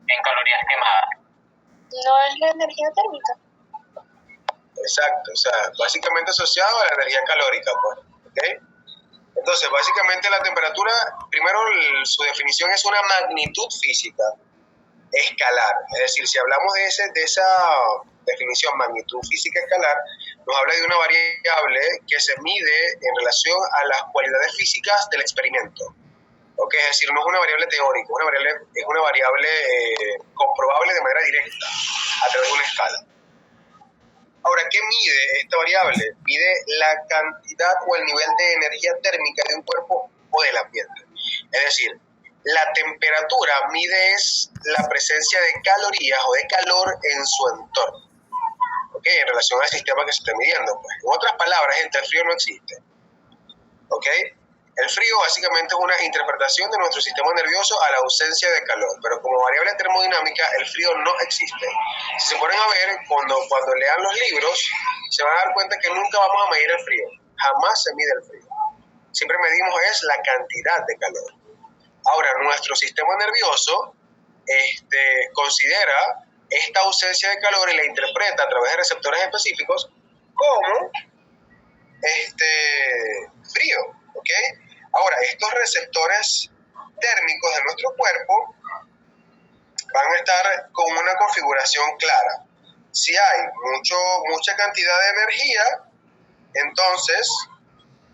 en calorías quemadas. No es la energía térmica. Exacto, o sea, básicamente asociado a la energía calórica, pues, ¿ok? Entonces, básicamente la temperatura, primero su definición es una magnitud física escalar, es decir, si hablamos de esa definición, magnitud física escalar, nos habla de una variable que se mide en relación a las cualidades físicas del experimento. ¿Okay? Es decir, no es una variable teórica, es una variable comprobable de manera directa a través de una escala. Ahora, ¿qué mide esta variable? Mide la cantidad o el nivel de energía térmica de un cuerpo o del ambiente. Es decir, la temperatura mide la presencia de calorías o de calor en su entorno, ¿okay? En relación al sistema que se está midiendo. Pues. En otras palabras, gente, el frío no existe. ¿Okay? El frío básicamente es una interpretación de nuestro sistema nervioso a la ausencia de calor, pero como variable termodinámica el frío no existe. Si se ponen a ver, cuando lean los libros, se van a dar cuenta que nunca vamos a medir el frío, jamás se mide el frío. Siempre medimos la cantidad de calor. Ahora, nuestro sistema nervioso considera esta ausencia de calor y la interpreta a través de receptores específicos como frío, ¿ok? Ahora, estos receptores térmicos de nuestro cuerpo van a estar con una configuración clara. Si hay mucha cantidad de energía, entonces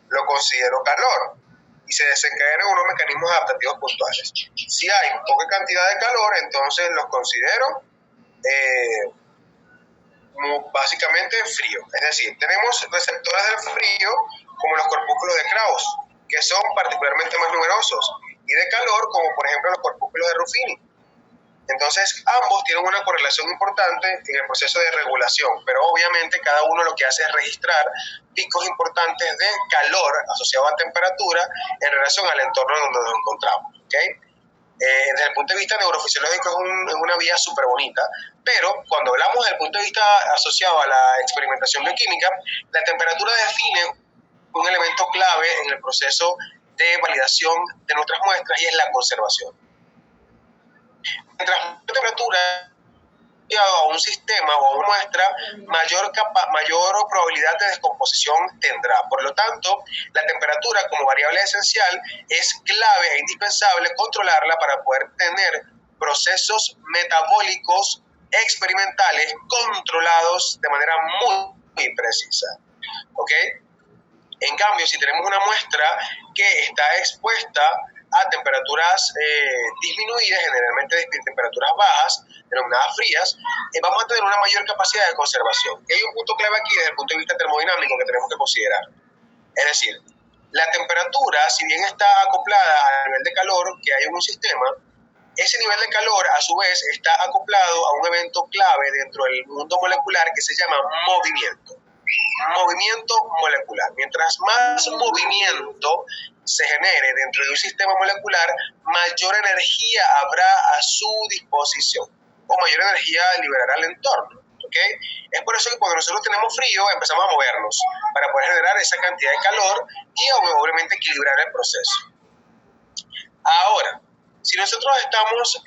lo considero calor y se desencadenan unos mecanismos adaptativos puntuales. Si hay poca cantidad de calor, entonces los considero básicamente frío. Es decir, tenemos receptores del frío como los corpúsculos de Krauss, que son particularmente más numerosos, y de calor como por ejemplo los corpúsculos de Ruffini. Entonces ambos tienen una correlación importante en el proceso de regulación, pero obviamente cada uno lo que hace es registrar picos importantes de calor asociado a temperatura en relación al entorno donde nos encontramos, ¿okay? Desde el punto de vista neurofisiológico es una vía súper bonita, pero cuando hablamos desde el punto de vista asociado a la experimentación bioquímica, la temperatura define un elemento clave en el proceso de validación de nuestras muestras y es la conservación. Mientras la temperatura a un sistema o a una muestra, mayor probabilidad de descomposición tendrá. Por lo tanto, la temperatura como variable esencial es clave e indispensable controlarla para poder tener procesos metabólicos experimentales controlados de manera muy precisa. ¿Ok? En cambio, si tenemos una muestra que está expuesta a temperaturas disminuidas, generalmente temperaturas bajas, denominadas frías, vamos a tener una mayor capacidad de conservación. Y hay un punto clave aquí desde el punto de vista termodinámico que tenemos que considerar. Es decir, la temperatura, si bien está acoplada al nivel de calor que hay en un sistema, ese nivel de calor a su vez está acoplado a un evento clave dentro del mundo molecular que se llama movimiento. Movimiento molecular. Mientras más movimiento se genere dentro de un sistema molecular, mayor energía habrá a su disposición o mayor energía liberará al entorno. ¿Okay? Es por eso que cuando nosotros tenemos frío empezamos a movernos para poder generar esa cantidad de calor y obviamente equilibrar el proceso. Ahora, si nosotros estamos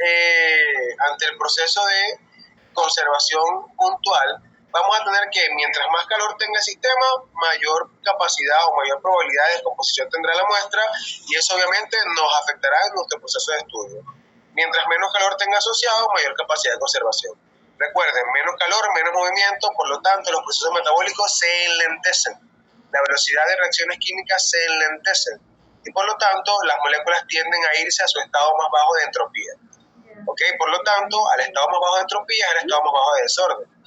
ante el proceso de conservación puntual, vamos a tener que mientras más calor tenga el sistema, mayor capacidad o mayor probabilidad de descomposición tendrá la muestra y eso obviamente nos afectará en nuestro proceso de estudio. Mientras menos calor tenga asociado, mayor capacidad de conservación. Recuerden, menos calor, menos movimiento, por lo tanto los procesos metabólicos se enlentecen. La velocidad de reacciones químicas se enlentece y por lo tanto las moléculas tienden a irse a su estado más bajo de entropía. ¿Okay? Por lo tanto, al estado más bajo de entropía es el estado más bajo de desorden.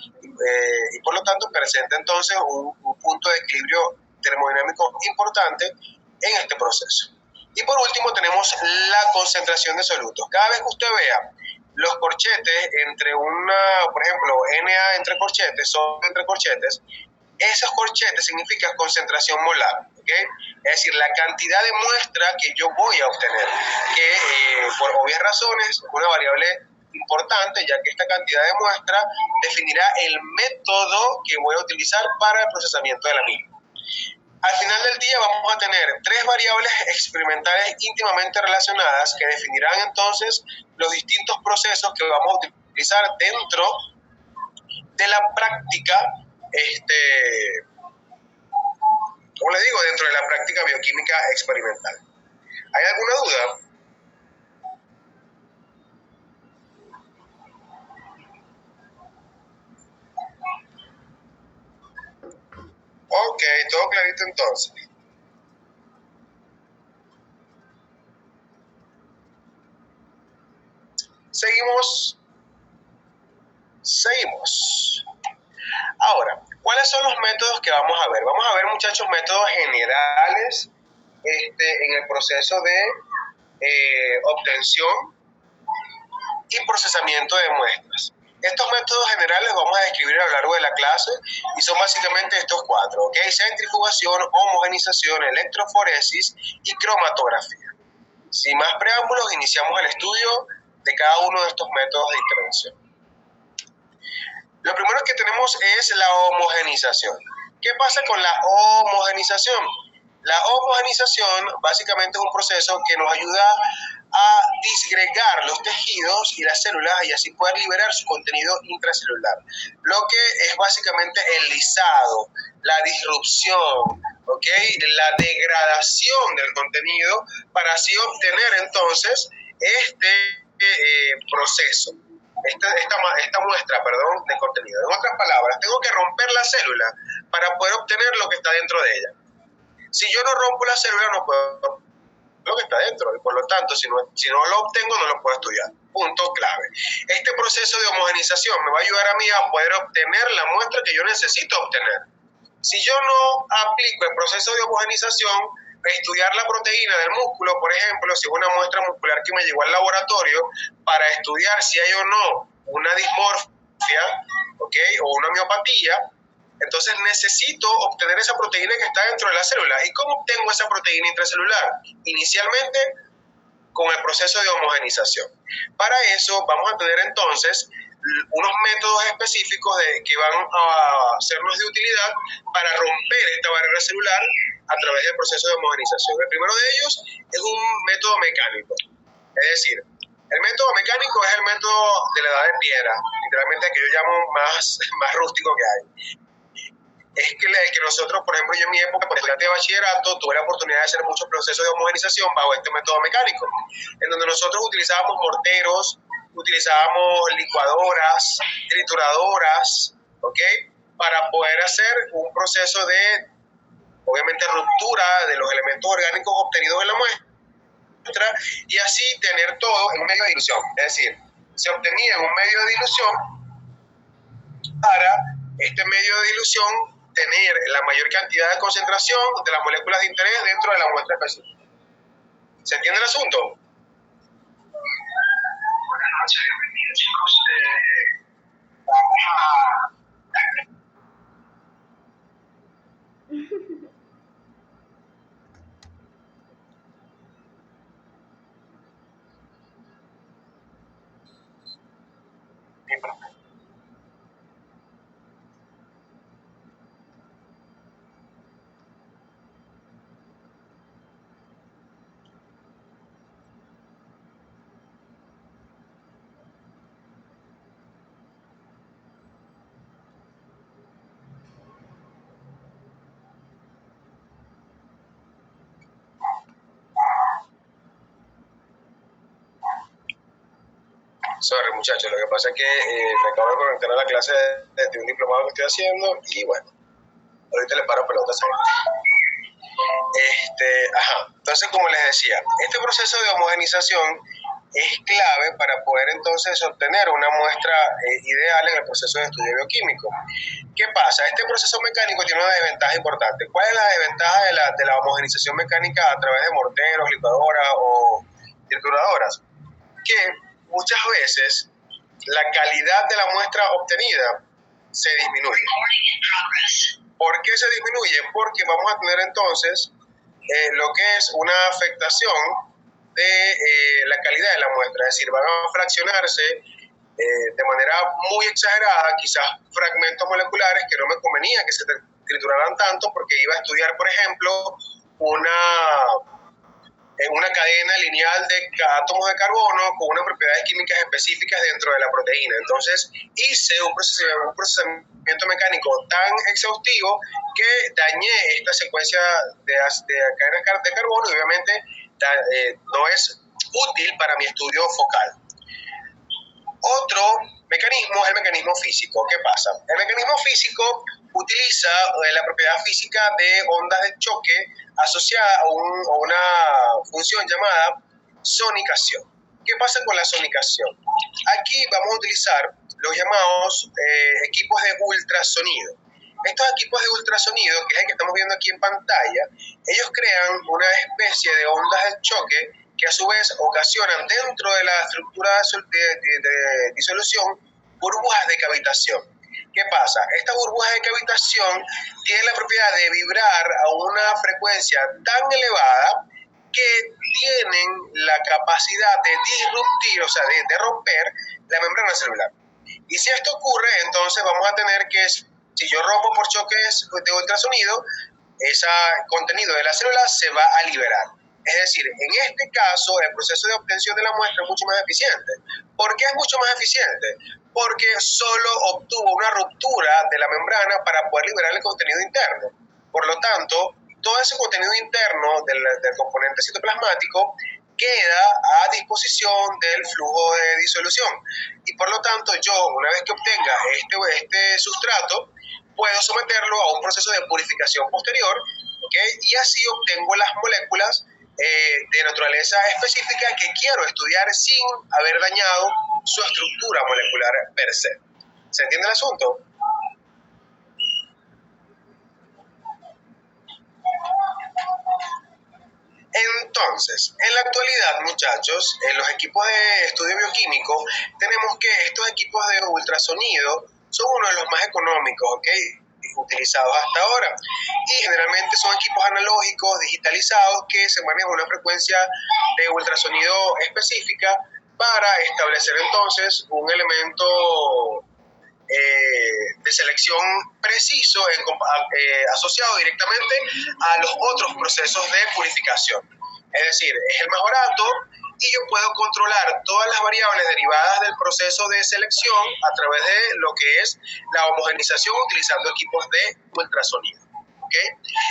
Y por lo tanto presenta entonces un punto de equilibrio termodinámico importante en este proceso. Y por último tenemos la concentración de solutos. Cada vez que usted vea los corchetes entre por ejemplo, Na entre corchetes, sodio entre corchetes, esos corchetes significan concentración molar, ¿okay? Es decir, la cantidad de muestra que yo voy a obtener, que por obvias razones es una variable importante, ya que esta cantidad de muestra definirá el método que voy a utilizar para el procesamiento de la misma. Al final del día vamos a tener tres variables experimentales íntimamente relacionadas que definirán entonces los distintos procesos que vamos a utilizar dentro de la práctica, como les digo, dentro de la práctica bioquímica experimental. ¿Hay alguna duda? Ok, todo clarito entonces. Seguimos. Ahora, ¿cuáles son los métodos que vamos a ver? Vamos a ver, muchachos, métodos generales en el proceso de obtención y procesamiento de muestras. Estos métodos generales vamos a describir a lo largo de la clase y son básicamente estos cuatro, ¿ok? Centrifugación, homogenización, electroforesis y cromatografía. Sin más preámbulos, iniciamos el estudio de cada uno de estos métodos de intervención. Lo primero que tenemos es la homogenización. ¿Qué pasa con la homogenización? La homogenización básicamente es un proceso que nos ayuda a disgregar los tejidos y las células y así poder liberar su contenido intracelular. Lo que es básicamente el lisado, la disrupción, ¿okay? La degradación del contenido para así obtener entonces proceso. Esta muestra, de contenido. En otras palabras, tengo que romper la célula para poder obtener lo que está dentro de ella. Si yo no rompo la célula, no puedo lo que está dentro, y por lo tanto, si no lo obtengo, no lo puedo estudiar. Punto clave. Este proceso de homogenización me va a ayudar a mí a poder obtener la muestra que yo necesito obtener. Si yo no aplico el proceso de homogenización, estudiar la proteína del músculo, por ejemplo, si es una muestra muscular que me llegó al laboratorio, para estudiar si hay o no una dismorfia, ¿okay? O una miopatía, entonces necesito obtener esa proteína que está dentro de la célula. ¿Y cómo obtengo esa proteína intracelular? Inicialmente, con el proceso de homogenización. Para eso vamos a tener entonces unos métodos específicos que van a sernos de utilidad para romper esta barrera celular a través del proceso de homogenización. El primero de ellos es un método mecánico. Es decir, el método mecánico es el método de la edad de piedra, literalmente el que yo llamo más rústico que hay. Es que nosotros, por ejemplo, yo en mi época, como estudiante de bachillerato, tuve la oportunidad de hacer muchos procesos de homogenización bajo este método mecánico, en donde nosotros utilizábamos morteros, utilizábamos licuadoras, trituradoras, ¿ok? Para poder hacer un proceso de, obviamente, ruptura de los elementos orgánicos obtenidos en la muestra y así tener todo en un medio de dilución. Es decir, se obtenía en un medio de dilución para este medio de dilución tener la mayor cantidad de concentración de las moléculas de interés dentro de la muestra específica. ¿Se entiende el asunto? Buenas noches, bienvenidos chicos. Vamos a... Sorry, muchachos, lo que pasa es que me acabo de conectar a la clase de un diplomado que estoy haciendo y bueno, ahorita le paro pelotas a Entonces, como les decía, este proceso de homogenización es clave para poder entonces obtener una muestra ideal en el proceso de estudio bioquímico. ¿Qué pasa? Este proceso mecánico tiene una desventaja importante. ¿Cuál es la desventaja de la homogenización mecánica a través de morteros, licuadoras o trituradoras? Que muchas veces la calidad de la muestra obtenida se disminuye. ¿Por qué se disminuye? Porque vamos a tener entonces lo que es una afectación de la calidad de la muestra, es decir, van a fraccionarse de manera muy exagerada, quizás fragmentos moleculares que no me convenía que trituraran tanto porque iba a estudiar, por ejemplo, una cadena lineal de átomos de carbono con unas propiedades químicas específicas dentro de la proteína. Entonces hice un procesamiento mecánico tan exhaustivo que dañé esta secuencia de cadenas de carbono y obviamente no es útil para mi estudio focal. Otro mecanismo es el mecanismo físico. ¿Qué pasa? El mecanismo físico utiliza la propiedad física de ondas de choque asociada a una función llamada sonicación. ¿Qué pasa con la sonicación? Aquí vamos a utilizar los llamados equipos de ultrasonido. Estos equipos de ultrasonido, que es el que estamos viendo aquí en pantalla, ellos crean una especie de ondas de choque que a su vez ocasionan dentro de la estructura de disolución burbujas de cavitación. ¿Qué pasa? Estas burbujas de cavitación tienen la propiedad de vibrar a una frecuencia tan elevada que tienen la capacidad de disruptir, o sea, de romper la membrana celular. Y si esto ocurre, entonces vamos a tener que, si yo rompo por choques de ultrasonido, ese contenido de la célula se va a liberar. Es decir, en este caso, el proceso de obtención de la muestra es mucho más eficiente. ¿Por qué es mucho más eficiente? Porque solo obtuvo una ruptura de la membrana para poder liberar el contenido interno. Por lo tanto, todo ese contenido interno del componente citoplasmático queda a disposición del flujo de disolución. Y por lo tanto, yo, una vez que obtenga este sustrato, puedo someterlo a un proceso de purificación posterior, ¿okay? Y así obtengo las moléculas de naturaleza específica que quiero estudiar sin haber dañado su estructura molecular per se. ¿Se entiende el asunto? Entonces, en la actualidad, muchachos, en los equipos de estudio bioquímico, tenemos que estos equipos de ultrasonido son uno de los más económicos, ¿ok?, utilizados hasta ahora. Y generalmente son equipos analógicos, digitalizados, que se manejan una frecuencia de ultrasonido específica para establecer entonces un elemento de selección preciso asociado directamente a los otros procesos de purificación. Es decir, es el más barato y yo puedo controlar todas las variables derivadas del proceso de selección a través de lo que es la homogenización utilizando equipos de ultrasonido. ¿Okay?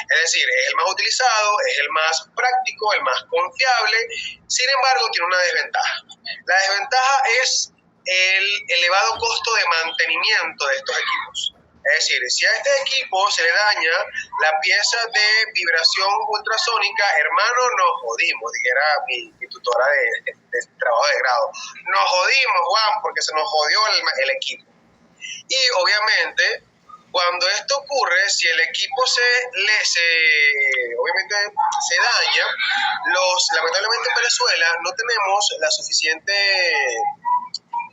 Es decir, es el más utilizado, es el más práctico, el más confiable. Sin embargo, tiene una desventaja. La desventaja es el elevado costo de mantenimiento de estos equipos. Es decir, si a este equipo se le daña la pieza de vibración ultrasónica, hermano, nos jodimos, dijera mi tutora de trabajo de grado. Nos jodimos, Juan, porque se nos jodió el equipo. Y obviamente, cuando esto ocurre, si el equipo obviamente se daña, lamentablemente en Venezuela no tenemos la suficiente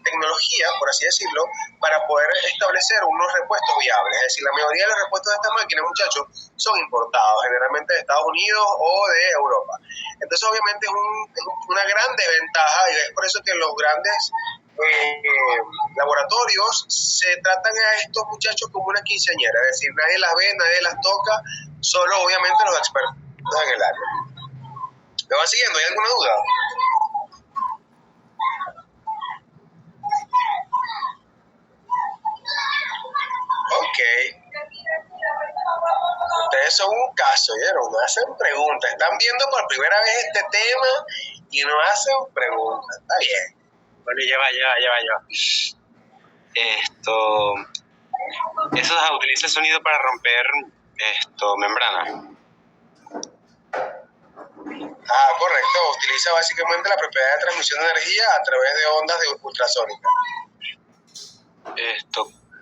tecnología, por así decirlo, para poder establecer unos repuestos viables. Es decir, la mayoría de los repuestos de estas máquinas, muchachos, son importados, generalmente de Estados Unidos o de Europa. Entonces, obviamente, es una gran desventaja y es por eso que los grandes laboratorios se tratan a estos muchachos como una quinceañera. Es decir, nadie las ve, nadie las toca, solo, obviamente, los expertos en el área. ¿Me van siguiendo? ¿Hay alguna duda? Ok. Ustedes son un caso, ¿vieron? No hacen preguntas. Están viendo por primera vez este tema y no hacen preguntas. Está bien. Bueno, ya va. Eso utiliza el sonido para romper membrana. Correcto. Utiliza básicamente la propiedad de transmisión de energía a través de ondas de ultrasónicas.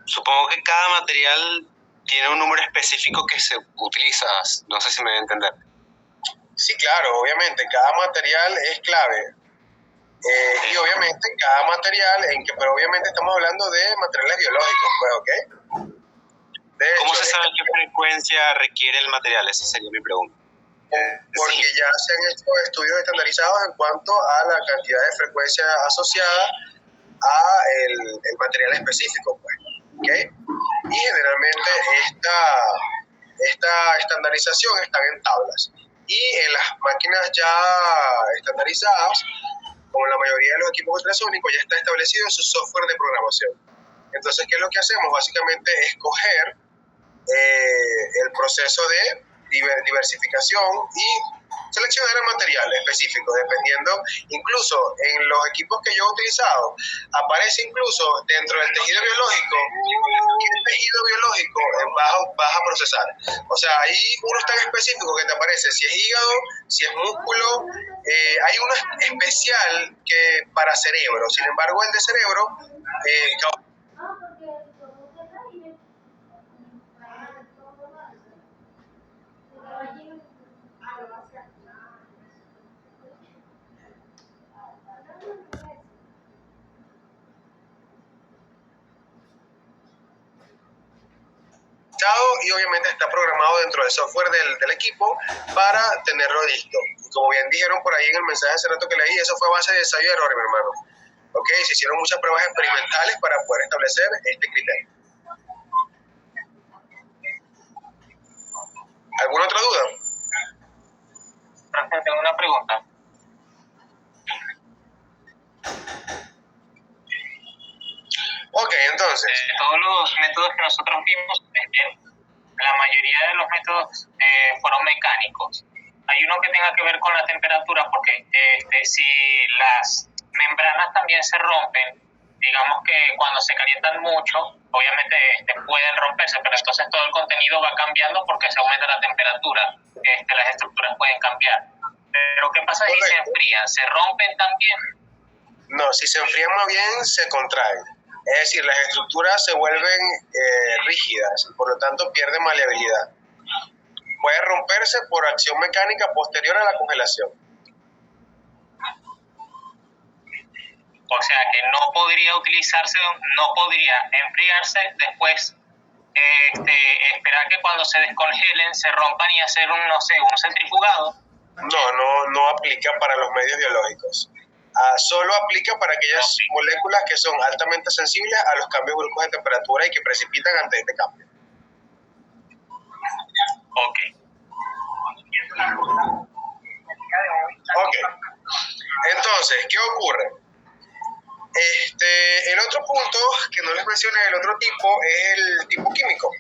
Supongo que cada material tiene un número específico que se utiliza. No sé si me voy a entender. Sí, claro, obviamente. Cada material es clave. Y obviamente cada material, pero obviamente estamos hablando de materiales biológicos, pues, ¿ok? ¿Cómo se sabe qué frecuencia requiere el material? Esa sería mi pregunta. Porque ya se han hecho estudios estandarizados en cuanto a la cantidad de frecuencia asociada a el material específico, pues, ¿ok? Y generalmente esta estandarización están en tablas. Y en las máquinas ya estandarizadas, como la mayoría de los equipos ultrasónicos, ya está establecido su software de programación. Entonces, ¿qué es lo que hacemos? Básicamente escoger el proceso de diversificación y seleccionar el material específico, dependiendo, incluso en los equipos que yo he utilizado, aparece incluso dentro del tejido biológico qué tejido biológico vas a procesar. O sea, hay unos tan específicos que te aparece si es hígado, si es músculo, hay uno especial que para cerebro. Sin embargo, el de cerebro y obviamente está programado dentro del software del equipo para tenerlo listo. Y como bien dijeron por ahí en el mensaje hace rato que leí, eso fue a base de ensayo y error, mi hermano. ¿Ok? Se hicieron muchas pruebas experimentales para poder establecer este criterio. ¿Alguna otra duda? Tengo una pregunta. Ok, entonces. Todos los métodos que nosotros vimos, la mayoría de los métodos fueron mecánicos. Hay uno que tenga que ver con la temperatura, porque si las membranas también se rompen, digamos que cuando se calientan mucho, obviamente pueden romperse, pero entonces todo el contenido va cambiando porque se aumenta la temperatura, las estructuras pueden cambiar. Pero ¿qué pasa si se enfrían? ¿Se rompen también? No, si se enfrían más bien se contraen. Es decir, las estructuras se vuelven rígidas, por lo tanto pierden maleabilidad. Puede romperse por acción mecánica posterior a la congelación. O sea que no podría utilizarse, no podría enfriarse, después esperar que cuando se descongelen se rompan y hacer un centrifugado. No aplica para los medios biológicos. Solo aplica para aquellas moléculas que son altamente sensibles a los cambios bruscos de temperatura y que precipitan ante este cambio. Ok. Entonces, ¿qué ocurre? El otro punto que no les mencioné, el otro tipo, es el tipo químico,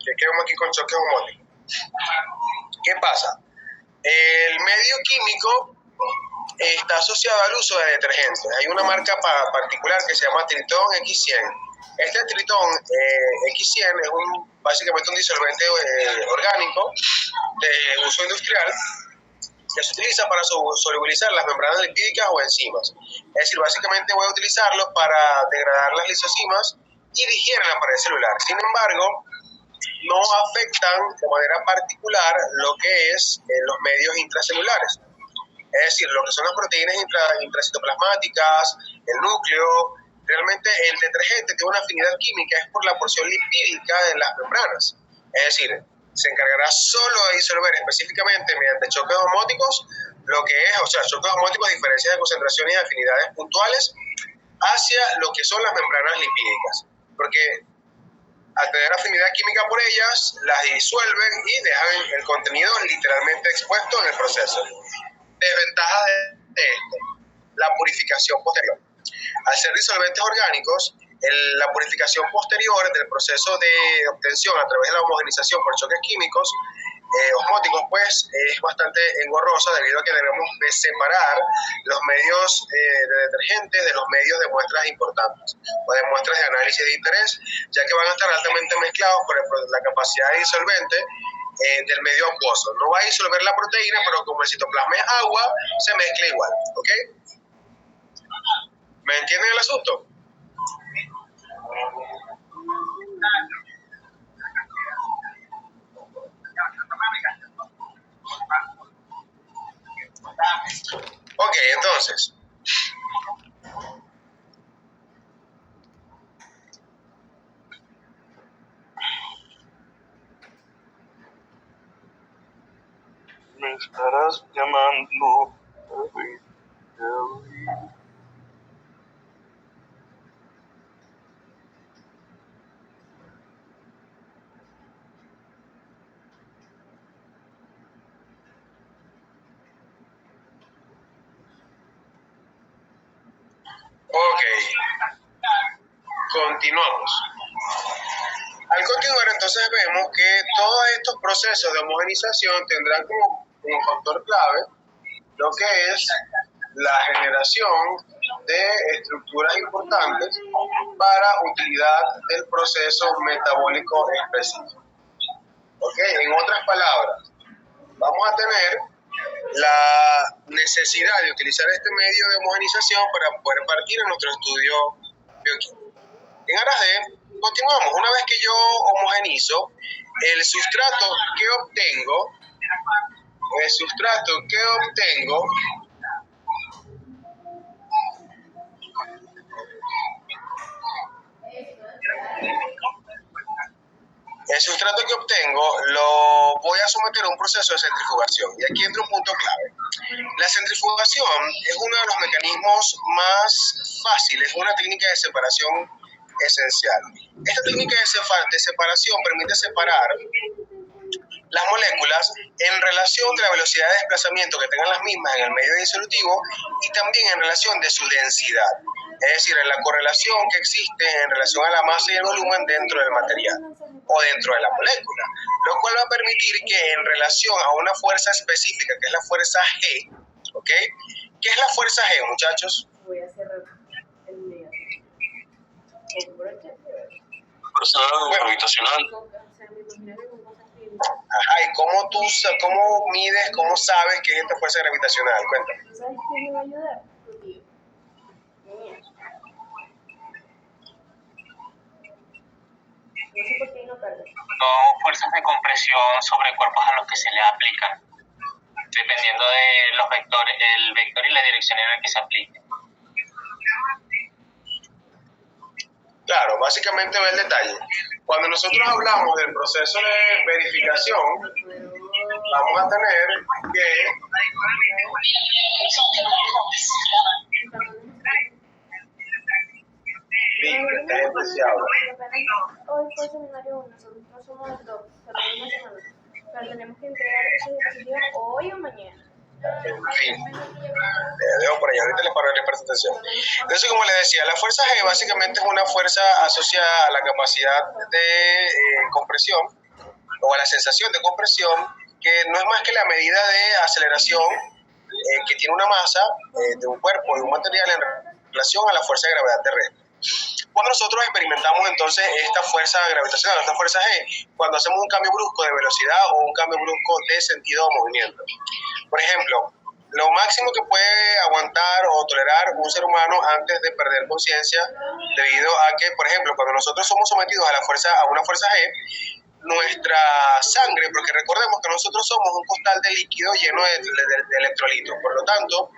que quedamos aquí con choques homónicos. ¿Qué pasa? El medio químico está asociado al uso de detergentes. Hay una marca particular que se llama Triton X100. Este Triton X100 es básicamente un disolvente orgánico de uso industrial que se utiliza para solubilizar las membranas lipídicas o enzimas. Es decir, básicamente voy a utilizarlo para degradar las lisosimas y digieren la pared celular. Sin embargo, no afectan de manera particular lo que es los medios intracelulares. Es decir, lo que son las proteínas intracitoplasmáticas, el núcleo. Realmente el detergente tiene una afinidad química, es por la porción lipídica de las membranas. Es decir, se encargará solo de disolver específicamente mediante choques osmóticos lo que es, o sea, choques osmóticos, diferencias de concentraciones y afinidades puntuales hacia lo que son las membranas lipídicas. Porque al tener afinidad química por ellas, las disuelven y dejan el contenido literalmente expuesto en el proceso. Desventajas de esto: la purificación posterior. Al ser disolventes orgánicos, la purificación posterior del proceso de obtención a través de la homogenización por choques químicos osmóticos, pues es bastante engorrosa, debido a que debemos de separar los medios de detergentes de los medios de muestras importantes o de muestras de análisis de interés, ya que van a estar altamente mezclados por la capacidad de disolvente del medio acuoso. No va a disolver la proteína, pero como el citoplasma es agua, se mezcla igual. ¿Ok? ¿Me entienden el asunto? Ok, entonces. Me estarás llamando. Ok, continuamos. Al continuar, entonces vemos que todos estos procesos de homogenización tendrán como factor clave lo que es la generación de estructuras importantes para utilidad del proceso metabólico específico. ¿Ok? En otras palabras, vamos a tener la necesidad de utilizar este medio de homogenización para poder partir en nuestro estudio bioquímico. En aras de, continuamos. Una vez que yo homogenizo, el sustrato que obtengo lo voy a someter a un proceso de centrifugación. Y aquí entra un punto clave. La centrifugación es uno de los mecanismos más fáciles, una técnica de separación esencial. Esta técnica de separación permite separar las moléculas en relación de la velocidad de desplazamiento que tengan las mismas en el medio disolutivo y también en relación de su densidad, es decir, en la correlación que existe en relación a la masa y el volumen dentro del material o dentro de la molécula, lo cual va a permitir que en relación a una fuerza específica, que es la fuerza G, ¿ok? ¿Qué es la fuerza G, muchachos? Voy a cerrar el medio. Fuerza gravitacional. Ajá, ¿y cómo mides, cómo sabes qué es esta fuerza gravitacional? Cuéntame. ¿Sabes quién me va a ayudar? Tu tío. No sé por qué no carga. Son fuerzas de compresión sobre cuerpos a los que se le aplican, dependiendo de los vectores, el vector y la dirección en la que se aplique. Claro, básicamente ve el detalle. Cuando nosotros hablamos del proceso de verificación, vamos a tener que Hoy fue seminario 1, nosotros somos el 2, pero tenemos que entregar esos dispositivos hoy o mañana. En fin, dejo por allá, ahorita les paro de prestar atención. Entonces, como les decía, la fuerza G básicamente es una fuerza asociada a la capacidad de compresión o a la sensación de compresión, que no es más que la medida de aceleración que tiene una masa de un cuerpo, de un material en relación a la fuerza de gravedad terrestre. Cuando nosotros experimentamos entonces esta fuerza gravitacional, esta fuerza G, cuando hacemos un cambio brusco de velocidad o un cambio brusco de sentido de movimiento. Por ejemplo, lo máximo que puede aguantar o tolerar un ser humano antes de perder conciencia, debido a que, por ejemplo, cuando nosotros somos sometidos a una fuerza G, nuestra sangre, porque recordemos que nosotros somos un costal de líquido lleno de electrolitos, por lo tanto,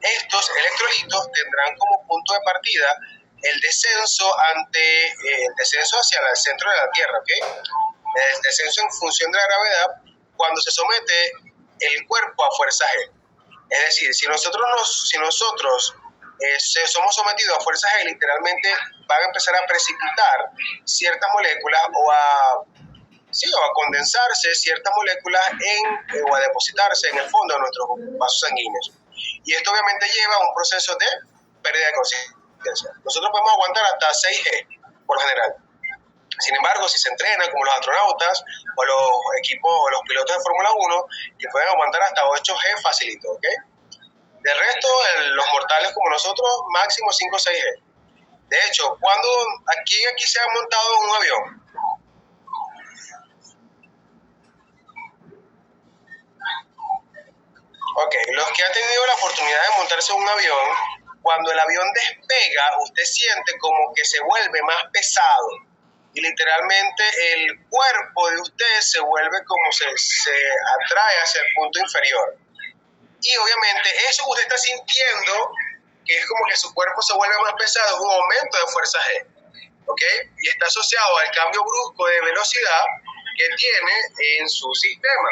estos electrolitos tendrán como punto de partida el descenso hacia el centro de la Tierra, ¿ok? El descenso en función de la gravedad cuando se somete el cuerpo a fuerza G. Es decir, si nosotros somos sometidos a fuerza G, literalmente van a empezar a precipitar ciertas moléculas o a condensarse ciertas moléculas o a depositarse en el fondo de nuestros vasos sanguíneos. Y esto obviamente lleva a un proceso de pérdida de conciencia. Nosotros podemos aguantar hasta 6G, por lo general. Sin embargo, si se entrenan como los astronautas o los equipos o los pilotos de Fórmula 1, que pueden aguantar hasta 8G facilito, ¿ok? De resto, los mortales como nosotros, máximo 5 o 6G. De hecho, cuando aquí se ha montado un avión, ok, los que han tenido la oportunidad de montarse en un avión, cuando el avión despega, usted siente como que se vuelve más pesado y literalmente el cuerpo de usted se vuelve como se atrae hacia el punto inferior. Y obviamente eso que usted está sintiendo, que es como que su cuerpo se vuelve más pesado, es un aumento de fuerza G, ¿ok? Y está asociado al cambio brusco de velocidad que tiene en su sistema.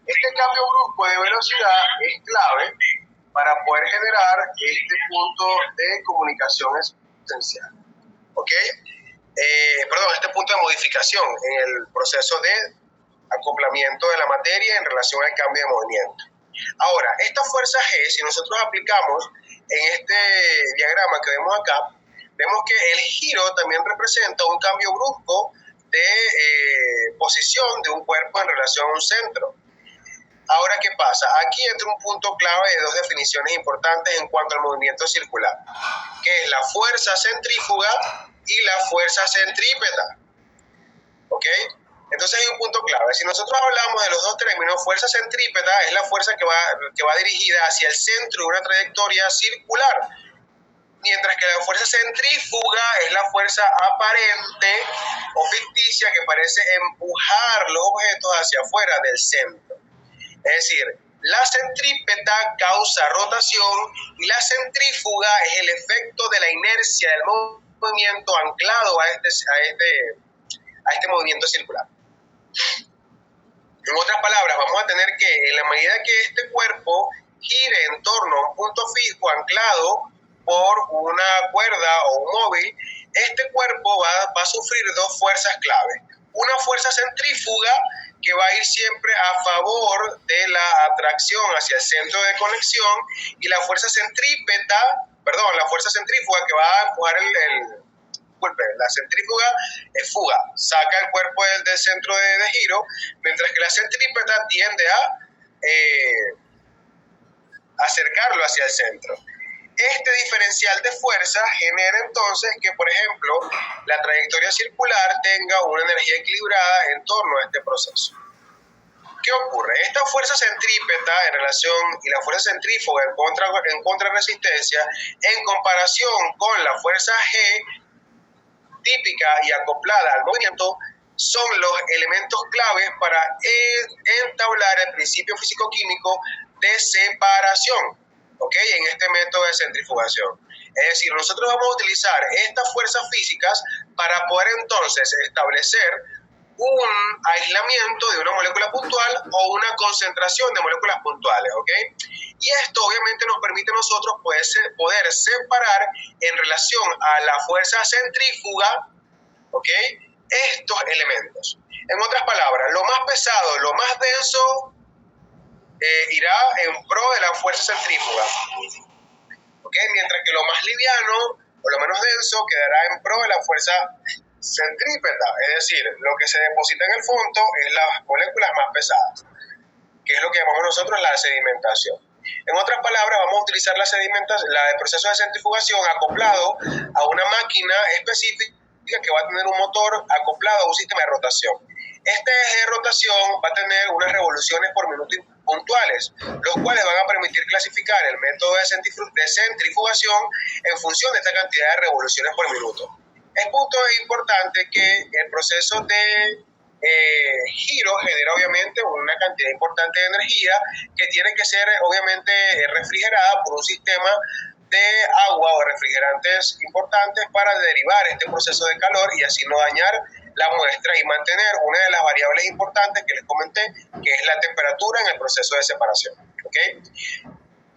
Este cambio brusco de velocidad es clave para poder generar este punto de comunicación esencial, ¿ok? Este punto de modificación en el proceso de acoplamiento de la materia en relación al cambio de movimiento. Ahora, esta fuerza G, si nosotros aplicamos en este diagrama que vemos acá, vemos que el giro también representa un cambio brusco de posición de un cuerpo en relación a un centro. Ahora, ¿qué pasa? Aquí entra un punto clave de dos definiciones importantes en cuanto al movimiento circular, que es la fuerza centrífuga y la fuerza centrípeta. ¿Ok? Entonces hay un punto clave. Si nosotros hablamos de los dos términos, fuerza centrípeta es la fuerza que va dirigida hacia el centro de una trayectoria circular, mientras que la fuerza centrífuga es la fuerza aparente o ficticia que parece empujar los objetos hacia afuera del centro. Es decir, la centrípeta causa rotación y la centrífuga es el efecto de la inercia del movimiento anclado a este movimiento circular. En otras palabras, vamos a tener que en la medida que este cuerpo gire en torno a un punto fijo anclado por una cuerda o un móvil, este cuerpo va a sufrir dos fuerzas clave. Una fuerza centrífuga que va a ir siempre a favor de la atracción hacia el centro de conexión, y la fuerza centrífuga que va a empujar la centrífuga es fuga, saca el cuerpo del centro de giro, mientras que la centrípeta tiende a acercarlo hacia el centro. Este diferencial de fuerza genera entonces que, por ejemplo, la trayectoria circular tenga una energía equilibrada en torno a este proceso. ¿Qué ocurre? Esta fuerza centrípeta y la fuerza centrífuga en contrarresistencia, en comparación con la fuerza G típica y acoplada al movimiento, son los elementos claves para entablar el principio físico-químico de separación, ¿ok? En este método de centrifugación. Es decir, nosotros vamos a utilizar estas fuerzas físicas para poder entonces establecer un aislamiento de una molécula puntual o una concentración de moléculas puntuales, ¿ok? Y esto obviamente nos permite a nosotros poder separar en relación a la fuerza centrífuga, ¿ok?, estos elementos. En otras palabras, lo más pesado, lo más denso irá en pro de la fuerza centrífuga, ¿ok?, mientras que lo más liviano o lo menos denso quedará en pro de la fuerza centrípeta, es decir, lo que se deposita en el fondo es las moléculas más pesadas, que es lo que llamamos nosotros la sedimentación. En otras palabras, vamos a utilizar el proceso de centrifugación acoplado a una máquina específica que va a tener un motor acoplado a un sistema de rotación. Este eje de rotación va a tener unas revoluciones por minuto puntuales, los cuales van a permitir clasificar el método de centrifugación en función de esta cantidad de revoluciones por minuto. Es punto importante que el proceso de giro genera obviamente una cantidad importante de energía que tiene que ser obviamente refrigerada por un sistema de agua o refrigerantes importantes para derivar este proceso de calor y así no dañar la muestra y mantener una de las variables importantes que les comenté, que es la temperatura en el proceso de separación. ¿Okay?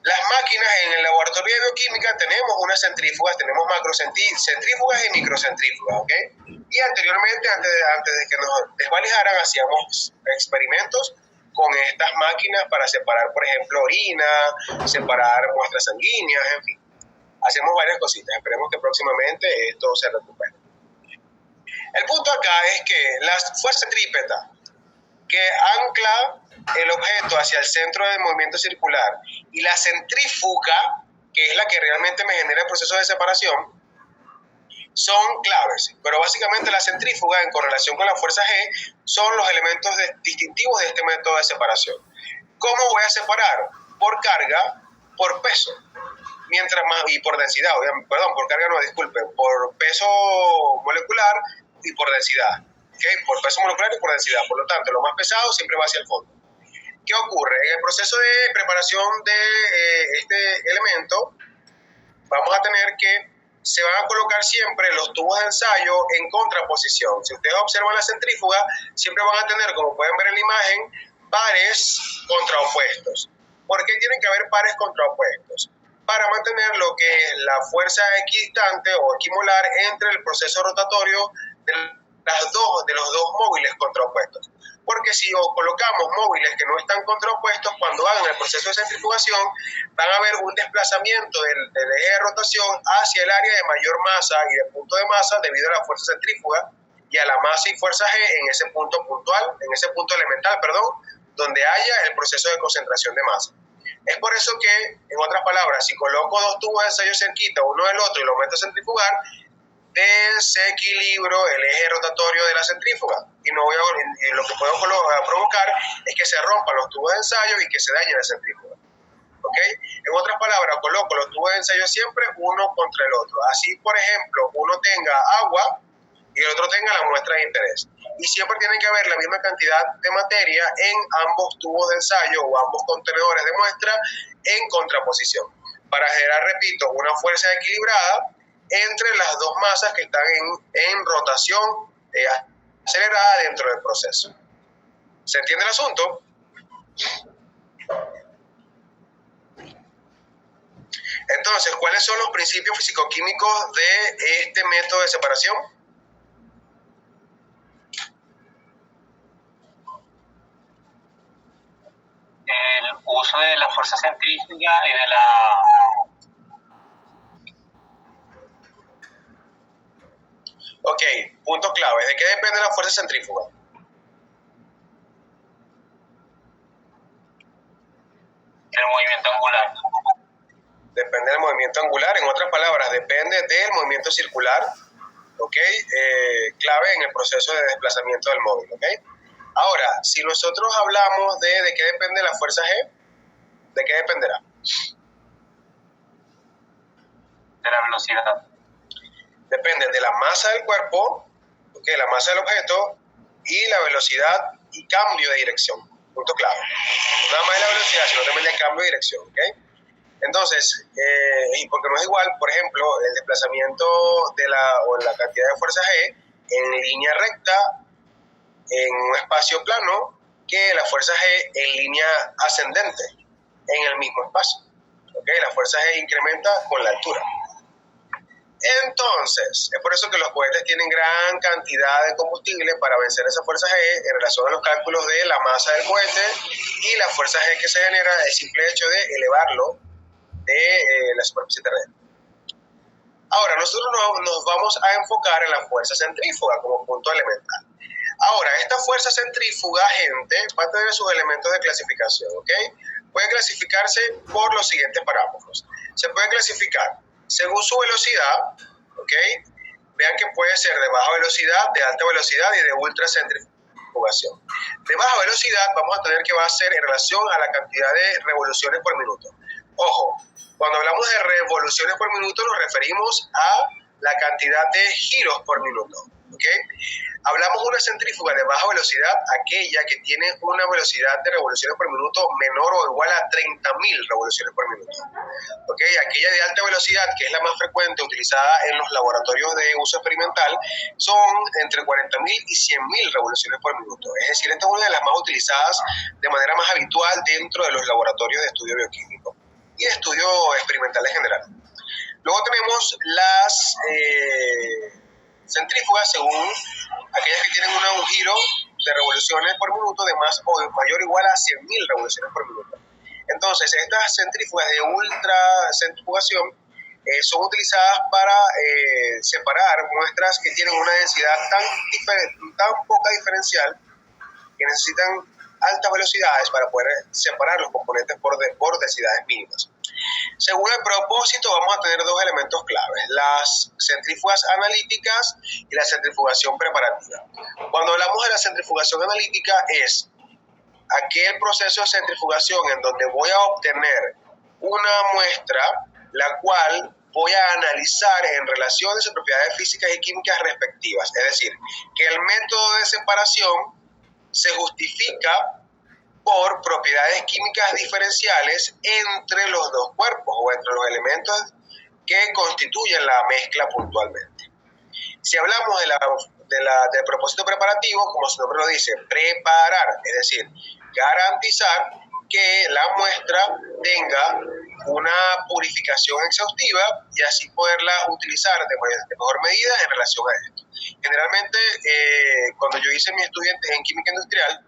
Las máquinas en el laboratorio de bioquímica tenemos unas centrífugas, tenemos macrocentrífugas y microcentrífugas, ¿ok? Y anteriormente, antes de que nos desvalijaran, hacíamos experimentos con estas máquinas para separar, por ejemplo, orina, separar muestras sanguíneas, en fin. Hacemos varias cositas, esperemos que próximamente esto se recupere. El punto acá es que la fuerza centrípeta que ancla el objeto hacia el centro del movimiento circular y la centrífuga, que es la que realmente me genera el proceso de separación, son claves. Pero básicamente la centrífuga, en correlación con la fuerza G, son los elementos distintivos de este método de separación. ¿Cómo voy a separar? Por carga, por peso. Mientras más, y por densidad, por carga no, disculpen, por peso molecular y por densidad. ¿Okay? Por peso molecular y por densidad. Por lo tanto, lo más pesado siempre va hacia el fondo. ¿Qué ocurre? En el proceso de preparación de este elemento, vamos a tener que se van a colocar siempre los tubos de ensayo en contraposición. Si ustedes observan la centrífuga, siempre van a tener, como pueden ver en la imagen, pares contraopuestos. ¿Por qué tienen que haber pares contraopuestos? Para mantener lo que es la fuerza equidistante o equimolar entre el proceso rotatorio del de los dos móviles contraopuestos. Porque si colocamos móviles que no están contraopuestos, cuando hagan el proceso de centrifugación, van a haber un desplazamiento del eje de rotación hacia el área de mayor masa y de punto de masa debido a la fuerza centrífuga y a la masa y fuerza G en ese punto puntual, en ese punto elemental, donde haya el proceso de concentración de masa. Es por eso que, en otras palabras, si coloco dos tubos de ensayo cerquita uno del otro y lo meto a centrifugar, desequilibro el eje rotatorio de la centrífuga y lo que puedo provocar es que se rompan los tubos de ensayo y que se dañe la centrífuga. ¿Okay? En otras palabras, coloco los tubos de ensayo siempre uno contra el otro. Así, por ejemplo, uno tenga agua y el otro tenga la muestra de interés. Y siempre tiene que haber la misma cantidad de materia en ambos tubos de ensayo o ambos contenedores de muestra en contraposición, para generar, repito, una fuerza equilibrada entre las dos masas que están en rotación acelerada dentro del proceso. ¿Se entiende el asunto? Entonces, ¿cuáles son los principios fisicoquímicos de este método de separación? El uso de la fuerza centrífuga y de la... Ok, punto clave. ¿De qué depende la fuerza centrífuga? del movimiento angular. Depende del movimiento angular. En otras palabras, depende del movimiento circular, ¿ok? Clave en el proceso de desplazamiento del móvil, ¿ok? Ahora, si nosotros hablamos de qué depende la fuerza G, ¿de qué dependerá? De la velocidad. Depende de la masa del cuerpo, ¿okay? La masa del objeto y la velocidad y cambio de dirección. Punto clave. No nada más de la velocidad, sino también del cambio de dirección, ¿ok? Entonces, y porque no es igual, por ejemplo, el desplazamiento o la cantidad de fuerza G en línea recta en un espacio plano que la fuerza G en línea ascendente en el mismo espacio. ¿Okay? La fuerza G incrementa con la altura. Entonces, es por eso que los cohetes tienen gran cantidad de combustible para vencer esa fuerza G en relación a los cálculos de la masa del cohete y la fuerza G que se genera el simple hecho de elevarlo de la superficie terrestre. Ahora, nosotros nos vamos a enfocar en la fuerza centrífuga como punto elemental. Ahora, esta fuerza centrífuga, gente, va a tener sus elementos de clasificación, ¿ok? Puede clasificarse por los siguientes parámetros. Se puede clasificar según su velocidad, ¿ok? Vean que puede ser de baja velocidad, de alta velocidad y de ultracentrifugación. De baja velocidad vamos a tener que va a ser en relación a la cantidad de revoluciones por minuto. Ojo, cuando hablamos de revoluciones por minuto nos referimos a la cantidad de giros por minuto, ¿ok? Hablamos de una centrífuga de baja velocidad, aquella que tiene una velocidad de revoluciones por minuto menor o igual a 30.000 revoluciones por minuto, ¿ok? Aquella de alta velocidad, que es la más frecuente utilizada en los laboratorios de uso experimental, son entre 40.000 y 100.000 revoluciones por minuto. Es decir, esta es una de las más utilizadas de manera más habitual dentro de los laboratorios de estudio bioquímico y de estudio experimental en general. Luego tenemos las centrífugas según aquellas que tienen un giro de revoluciones por minuto de más o mayor o igual a 100.000 revoluciones por minuto. Entonces, estas centrífugas de ultracentrifugación son utilizadas para separar muestras que tienen una densidad tan poca diferencial que necesitan altas velocidades para poder separar los componentes por densidades mínimas. Según el propósito, vamos a tener dos elementos claves: las centrífugas analíticas y la centrifugación preparativa. Cuando hablamos de la centrifugación analítica es aquel proceso de centrifugación en donde voy a obtener una muestra, la cual voy a analizar en relación a sus propiedades físicas y químicas respectivas. Es decir, que el método de separación se justifica por propiedades químicas diferenciales entre los dos cuerpos o entre los elementos que constituyen la mezcla puntualmente. Si hablamos del propósito preparativo, como su nombre lo dice, preparar, es decir, garantizar que la muestra tenga una purificación exhaustiva y así poderla utilizar de mejor medida en relación a esto. Generalmente, cuando yo hice mi estudio en química industrial,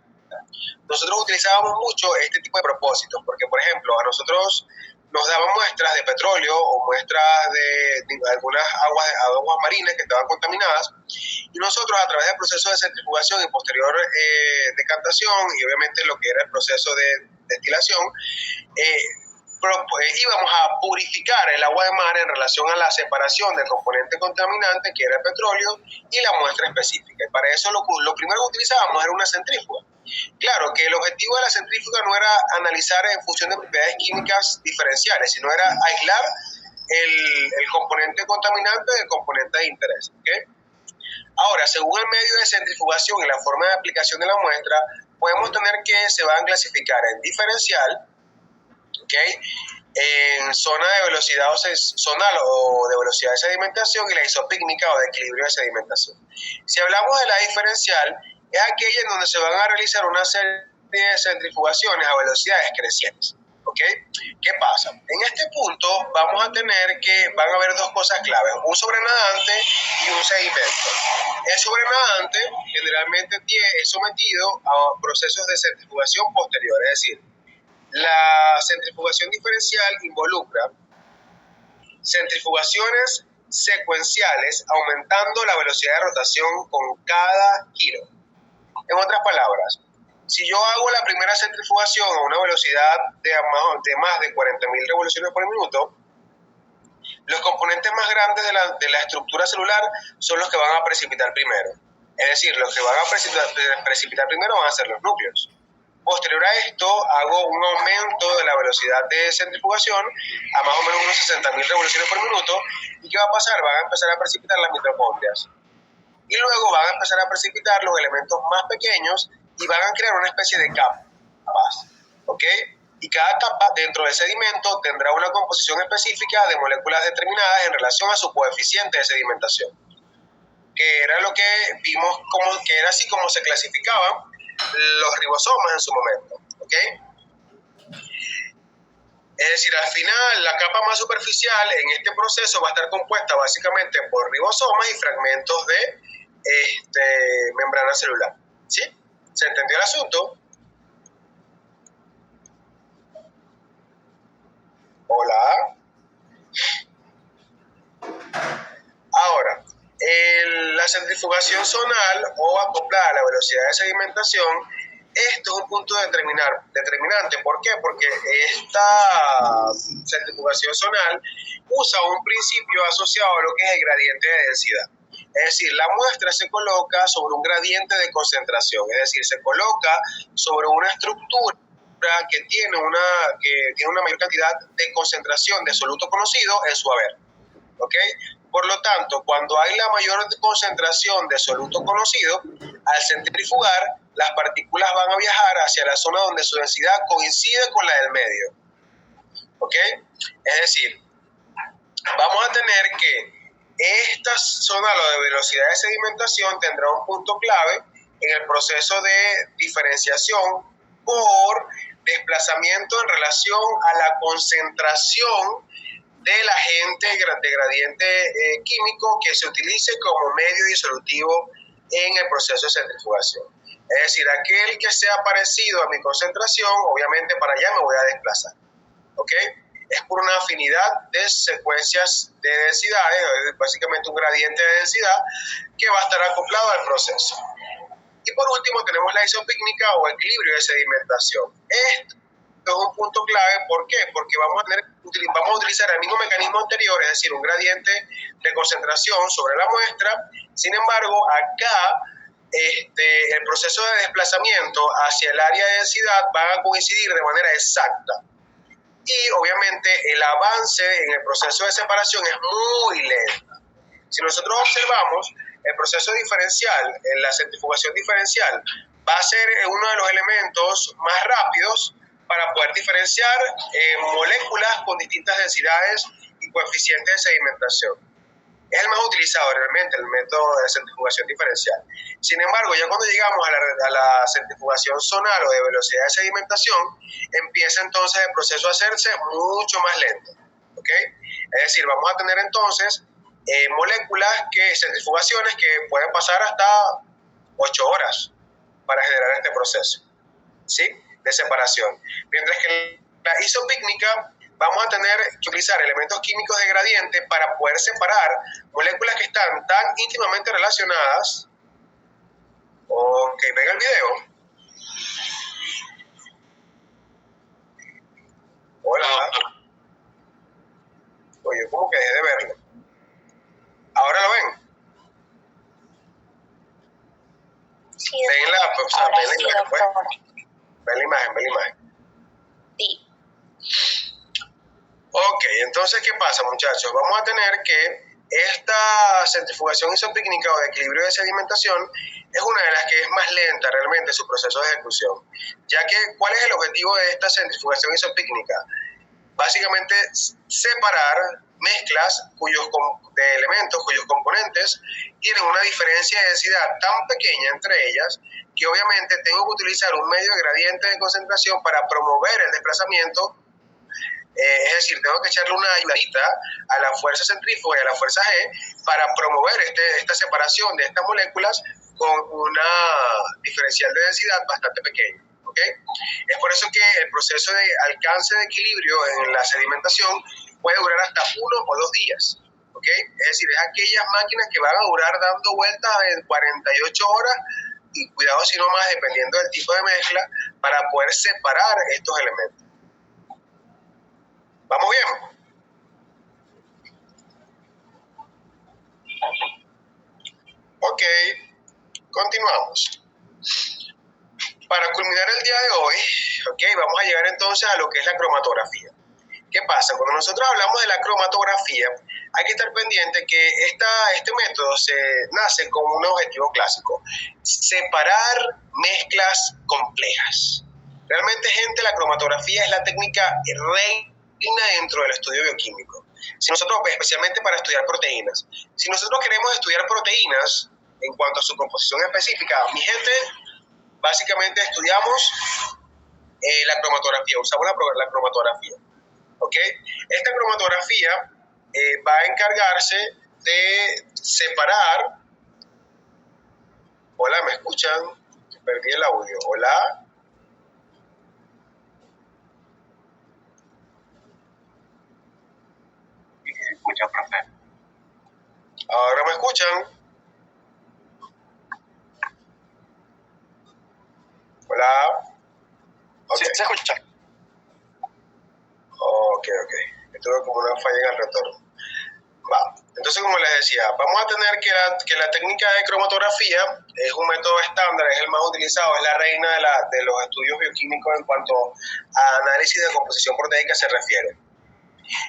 nosotros utilizábamos mucho este tipo de propósitos, porque, por ejemplo, a nosotros nos daban muestras de petróleo o muestras de algunas aguas marinas que estaban contaminadas, y nosotros, a través del proceso de centrifugación y posterior decantación, y obviamente lo que era el proceso de destilación, íbamos a purificar el agua de mar en relación a la separación del componente contaminante, que era el petróleo, y la muestra específica. Y para eso lo primero que utilizábamos era una centrífuga. Claro que el objetivo de la centrífuga no era analizar en función de propiedades químicas diferenciales, sino era aislar el componente contaminante del componente de interés. ¿Okay? Ahora, según el medio de centrifugación y la forma de aplicación de la muestra, podemos tener que se van a clasificar en diferencial, ¿okay?, en zona de velocidad zonal o de velocidad de sedimentación, y la isopícnica o de equilibrio de sedimentación. Si hablamos de la diferencial, es aquella en donde se van a realizar una serie de centrifugaciones a velocidades crecientes. ¿Okay? ¿Qué pasa? En este punto vamos a tener que van a haber dos cosas claves, un sobrenadante y un sedimento. El sobrenadante generalmente es sometido a procesos de centrifugación posterior, es decir, la centrifugación diferencial involucra centrifugaciones secuenciales aumentando la velocidad de rotación con cada giro. En otras palabras, si yo hago la primera centrifugación a una velocidad de más de 40.000 revoluciones por minuto, los componentes más grandes de la estructura celular son los que van a precipitar primero. Es decir, los que van a precipitar primero van a ser los núcleos. Posterior a esto, hago un aumento de la velocidad de centrifugación a más o menos unos 60.000 revoluciones por minuto. ¿Y qué va a pasar? Van a empezar a precipitar las mitocondrias. Y luego van a empezar a precipitar los elementos más pequeños y van a crear una especie de capas. ¿Ok? Y cada capa dentro del sedimento tendrá una composición específica de moléculas determinadas en relación a su coeficiente de sedimentación. Que era lo que vimos, que era así como se clasificaban los ribosomas en su momento. ¿Ok? Es decir, al final, la capa más superficial en este proceso va a estar compuesta básicamente por ribosomas y fragmentos de membrana celular. ¿Sí? ¿Se entendió el asunto? Hola. Ahora, la centrifugación zonal o acoplada a la velocidad de sedimentación, esto es un punto determinante. ¿Por qué? Porque esta centrifugación zonal usa un principio asociado a lo que es el gradiente de densidad. Es decir, la muestra se coloca sobre un gradiente de concentración, es decir, se coloca sobre una estructura que tiene una mayor cantidad de concentración de soluto conocido en su haber. ¿Ok? Por lo tanto, cuando hay la mayor concentración de soluto conocido, al centrifugar, las partículas van a viajar hacia la zona donde su densidad coincide con la del medio. ¿Ok? Es decir, vamos a tener que esta zona de velocidad de sedimentación tendrá un punto clave en el proceso de diferenciación por desplazamiento en relación a la concentración del agente de gradiente químico que se utilice como medio disolutivo en el proceso de centrifugación. Es decir, aquel que sea parecido a mi concentración, obviamente para allá me voy a desplazar. ¿Ok? Es por una afinidad de secuencias de densidades, básicamente un gradiente de densidad que va a estar acoplado al proceso. Y por último tenemos la isopícnica o equilibrio de sedimentación. Esto es un punto clave. ¿Por qué? Porque vamos a utilizar el mismo mecanismo anterior, es decir, un gradiente de concentración sobre la muestra. Sin embargo, acá el proceso de desplazamiento hacia el área de densidad va a coincidir de manera exacta. Y obviamente el avance en el proceso de separación es muy lento. Si nosotros observamos, el proceso diferencial, la centrifugación diferencial, va a ser uno de los elementos más rápidos para poder diferenciar moléculas con distintas densidades y coeficientes de sedimentación. Es el más utilizado realmente, el método de centrifugación diferencial. Sin embargo, ya cuando llegamos a la centrifugación zonal o de velocidad de sedimentación, empieza entonces el proceso a hacerse mucho más lento. ¿Ok? Es decir, vamos a tener entonces moléculas centrifugaciones que pueden pasar hasta 8 horas para generar este proceso, ¿sí?, de separación. Mientras que la isopícnica vamos a tener que utilizar elementos químicos de gradiente para poder separar moléculas que están tan íntimamente relacionadas. Ok, ven el video. Hola. Oye, ¿cómo que dejé de verlo? ¿Ahora lo ven? Sí, Ven la, o sea, ahora ven la sí, imagen, pues. doctor. Ven la imagen. Sí. Ok, entonces, ¿qué pasa, muchachos? Vamos a tener que esta centrifugación isopícnica o de equilibrio de sedimentación es una de las que es más lenta realmente su proceso de ejecución, ya que ¿cuál es el objetivo de esta centrifugación isopícnica? Básicamente separar mezclas de elementos cuyos componentes tienen una diferencia de densidad tan pequeña entre ellas que obviamente tengo que utilizar un medio de gradiente de concentración para promover el desplazamiento. Es decir, tengo que echarle una ayudadita a la fuerza centrífuga y a la fuerza G para promover esta separación de estas moléculas con una diferencial de densidad bastante pequeña. ¿Okay? Es por eso que el proceso de alcance de equilibrio en la sedimentación puede durar hasta 1 o 2 días. ¿Okay? Es decir, es aquellas máquinas que van a durar dando vueltas en 48 horas y cuidado si no más, dependiendo del tipo de mezcla, para poder separar estos elementos. ¿Vamos bien? Ok, continuamos. Para culminar el día de hoy, okay, vamos a llegar entonces a lo que es la cromatografía. ¿Qué pasa? Cuando nosotros hablamos de la cromatografía, hay que estar pendiente que este método nace con un objetivo clásico: separar mezclas complejas. Realmente, gente, la cromatografía es la técnica reina dentro del estudio bioquímico. Si nosotros, especialmente para estudiar proteínas, si nosotros queremos estudiar proteínas en cuanto a su composición específica, mi gente, básicamente estudiamos la cromatografía, usamos la cromatografía. ¿Okay? Esta cromatografía va a encargarse de separar. Hola, ¿me escuchan? Perdí el audio. Hola. Sí, se escucha, profe. ¿Ahora me escuchan? Hola. Okay. Sí, se escucha. Ok. Tuve como una falla en el retorno. Va. Entonces, como les decía, vamos a tener que la técnica de cromatografía es un método estándar, es el más utilizado, es la reina de los estudios bioquímicos en cuanto a análisis de composición proteica se refiere.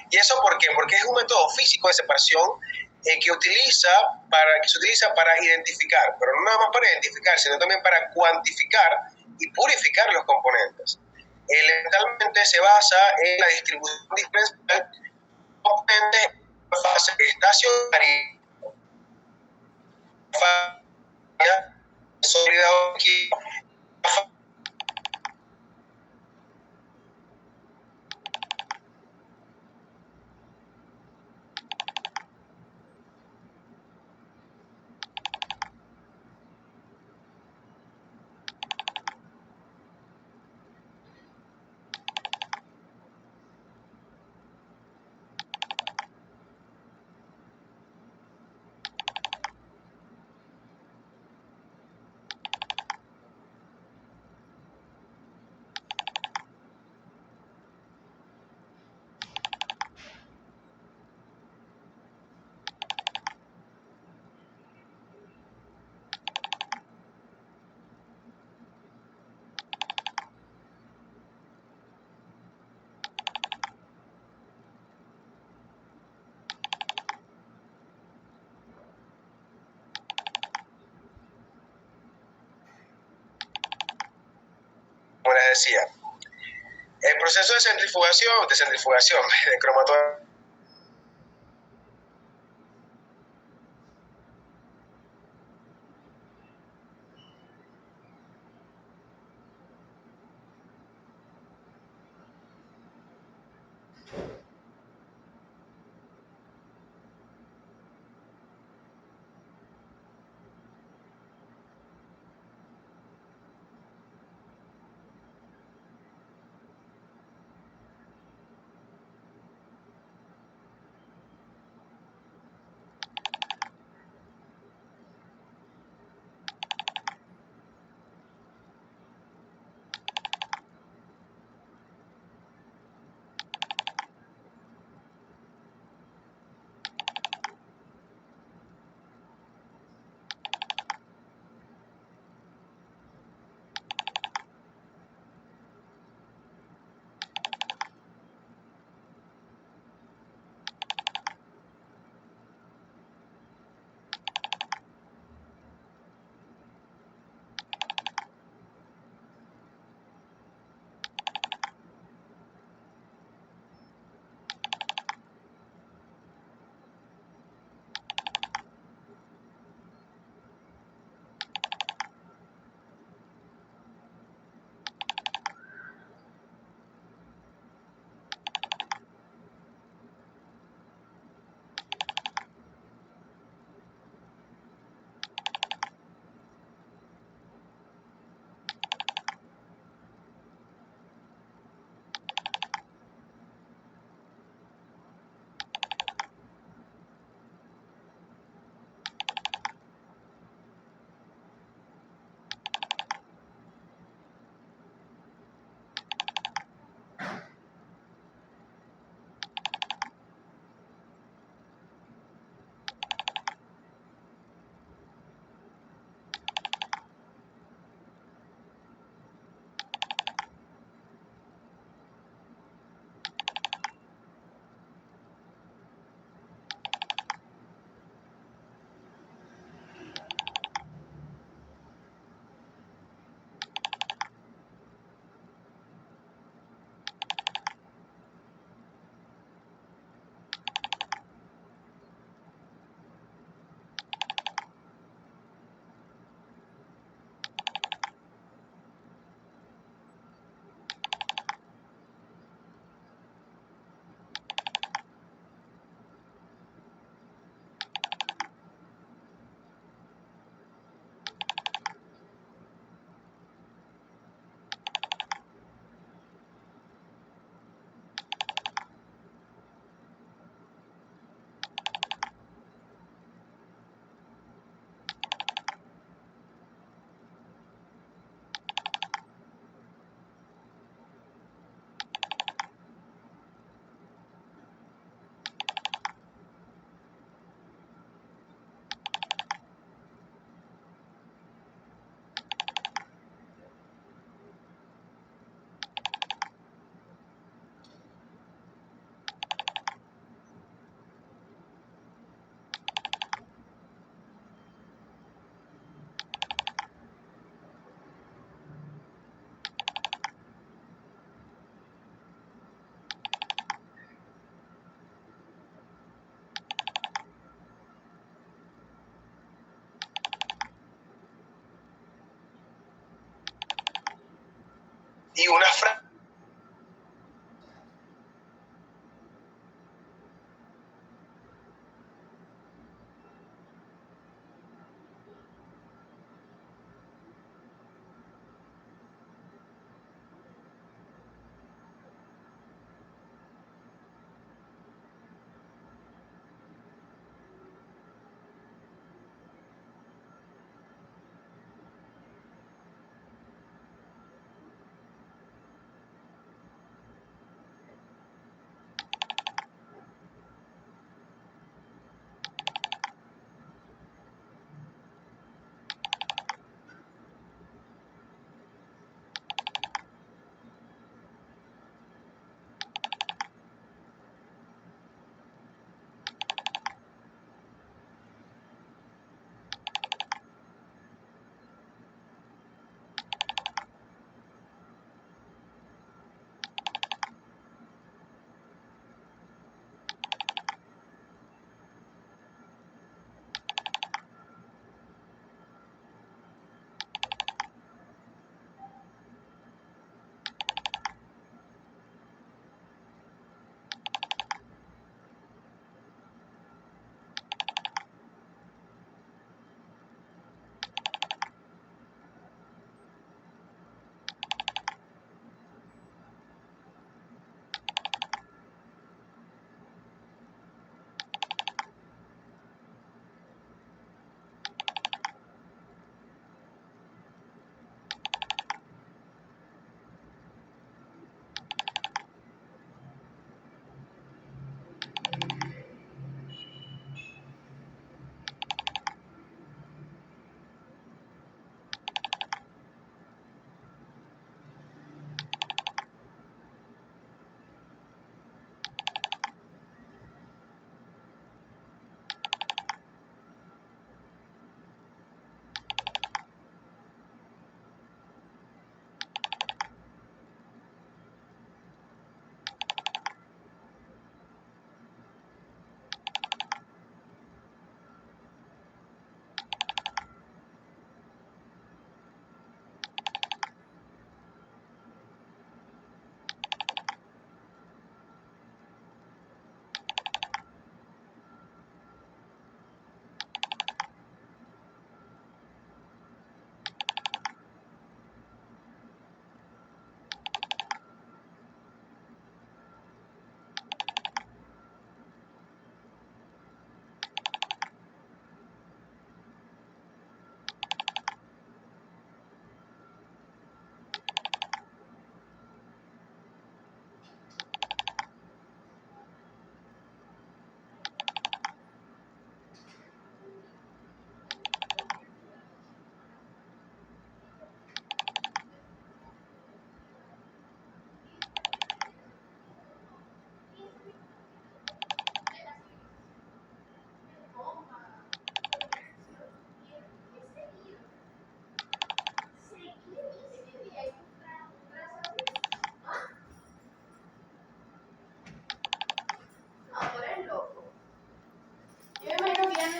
¿Y eso por qué? Porque es un método físico de separación que se utiliza para identificar, pero no nada más para identificar, sino también para cuantificar y purificar los componentes. Elementalmente se basa en la distribución diferencial de componentes en fase estacionaria, sólida o líquida, como les decía. El proceso de centrifugación, de cromatografía, y una frase.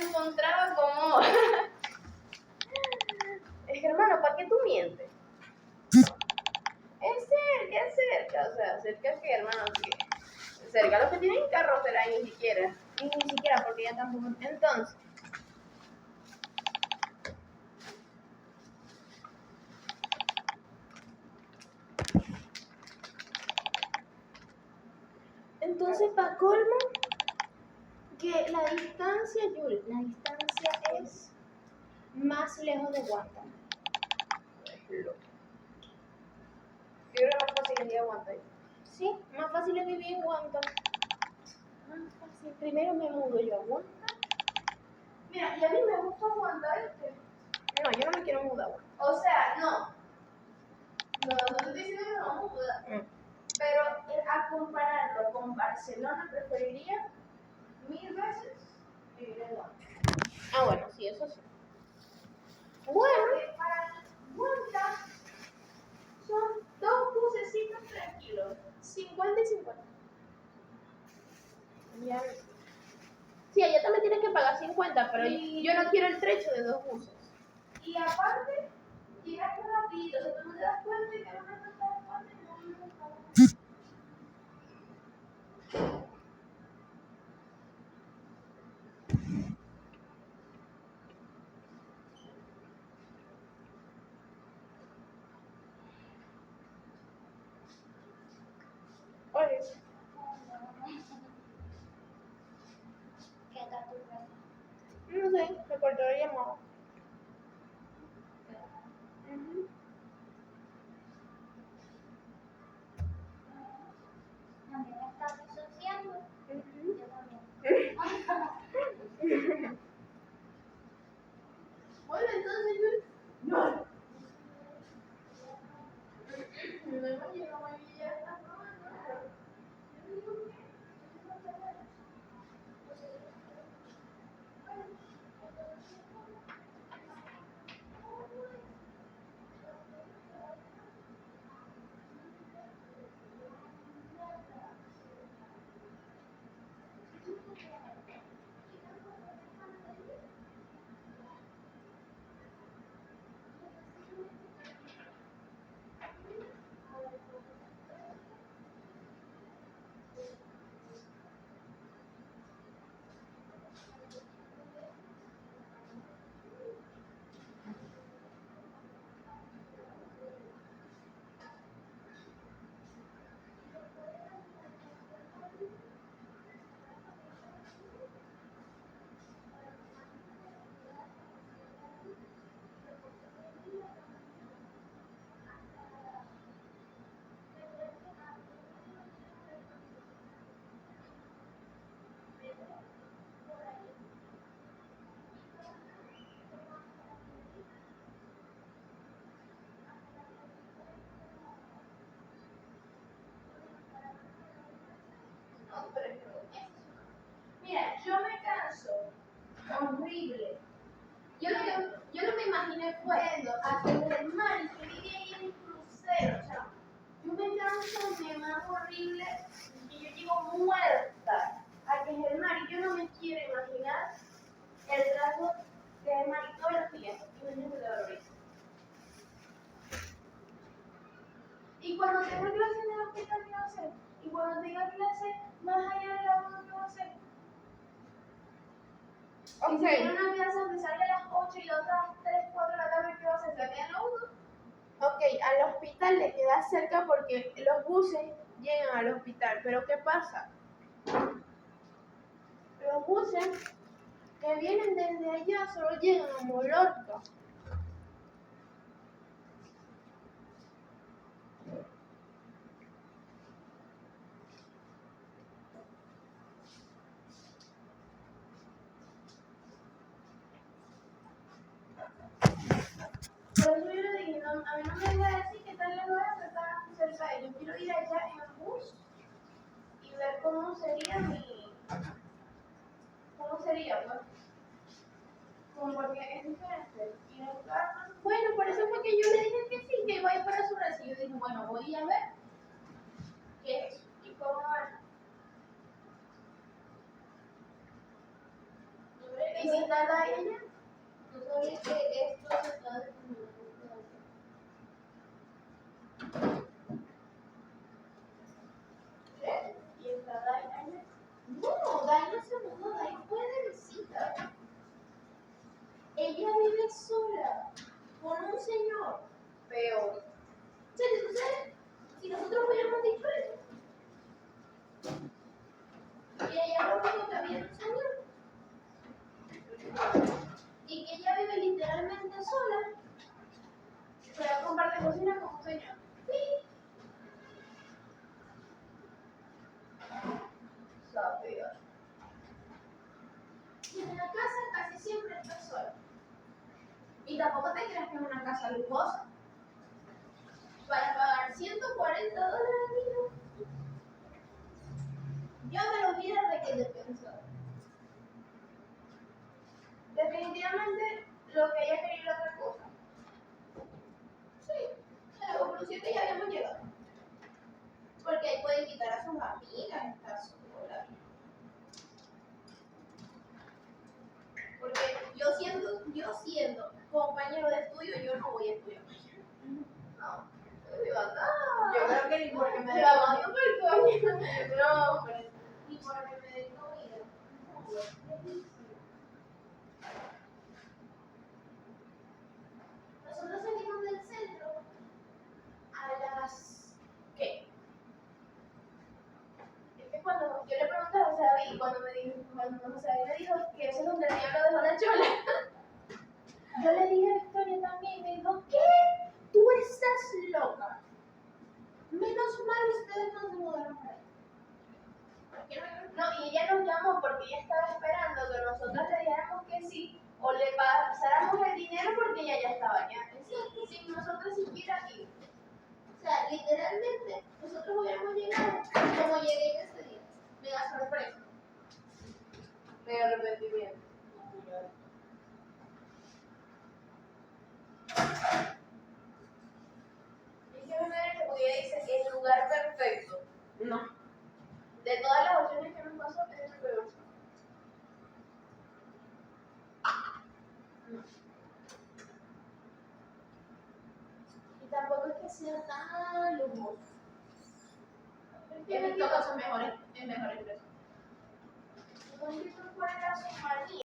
Encontraba como... Es que hermano, ¿para qué tú mientes? Es cerca, o sea, cerca que hermano, que cerca los que tienen carro será ni siquiera. Y ni siquiera porque ya tampoco. Entonces para colmo, que la distancia, Yuri, la distancia es más lejos de Guanta. Yo creo que más fácil es ir a Guanta. Sí, más fácil es vivir en Guanta. Más fácil. Primero me mudo yo a Guanta. Mira, y a mí me gusta Guanta, ¿viste? No, yo no me quiero mudar. O sea, no. No te estoy diciendo que no me muda. Pero a compararlo con Barcelona, preferiría 1000 veces vivir en Guanta. Ah, bueno, sí, eso sí. Bueno, para Guanta son 2 bucecitos tranquilos, 50 y 50. Ya. Sí, allá también tienes que pagar 50, pero yo no quiero el trecho de 2 buses. Y aparte, llegas rapidito, o sea, tú no te das cuenta y te vas a tratar de Oye, ¿Qué tal tu casa? no sé, me cortó la llamada. Ujú. También me estás disociando. Ujú. Yo también. Bueno, entonces yo... No. No hemos llegado a ya. Mira, yo me canso horrible. Yo no me imaginé fuendo a que el mar que vive ahí en el crucero, chamo. Yo me canso, me mato horrible y yo llego muerta a que es el mar y yo no me quiero imaginar el trato de mar y todos los días. Imagínate de dolor. Y cuando tengo clase en el hospital, ¿qué voy a hacer? Y cuando tenga clase más allá de la boda, ¿qué voy a hacer? Y si tiene una clase donde sale a las 8 y la otra a las 3, 4 de la tarde, ¿qué va a hacer? ¿Se queda en la U? Ok, al hospital le queda cerca porque los buses llegan al hospital. Pero ¿qué pasa? Los buses que vienen desde allá solo llegan a Mallorca. Por eso yo le dije, no, a mí no me voy a decir que tal lugar está cerca de yo quiero ir allá en el bus y ver cómo sería pues, como porque es diferente. Y el carro, bueno, por eso fue que yo le dije que sí, que iba a ir para su recibo. Y yo dije, bueno, voy a ver qué es y cómo va. Y si tarda ella, ¿Tú sabías que esto se está determinando? y está Daina. No, Daina se mudó, Daina fue de visita. Ella vive sola con un señor peor. ¿Tú sabes? Si nosotros hubiéramos dicho eso, y ella lo único que había un señor, y que ella vive literalmente sola, pero comparte cocina con un señor. Sí. Sabía. Y en la casa casi siempre está sola. Y tampoco te creas que es una casa lujosa. Para pagar $140 al día, yo me lo hubiera pensado. Definitivamente lo que ella quería era otra cosa. Sí, a la conclusión que ya habíamos llegado. Porque ahí puede invitar a sus amigas, estar sola. Porque yo siendo compañero de estudio, yo no voy a estudiar. No, yo creo que ni porque me la mando por el coño. No, pero uniforme médico, mira. Nosotros salimos del centro a las... ¿qué? Es que cuando yo le pregunté a José David, cuando José David me dijo que eso es donde el diablo dejó la chola, yo le dije a Victoria también y me dijo, ¿qué? ¿Tú estás loca? Menos mal ustedes no se mudaron para ahí. No, y ella nos llamó porque ella estaba esperando que nosotros le dijéramos que sí o le pasáramos el dinero porque ella ya estaba allá. Exacto, sin nosotros siquiera ir. O sea, literalmente, nosotros hubiéramos llegado como llegué en ese día. Mega sorpresa. Mega arrepentimiento. Y que me merece porque ella dice el lugar perfecto. No. De todas las opciones que nos pasó, es el peor. Y tampoco es que sea tan lujoso. He visto cosas mejores, en mejores precios. No entiendo cuál era su manía.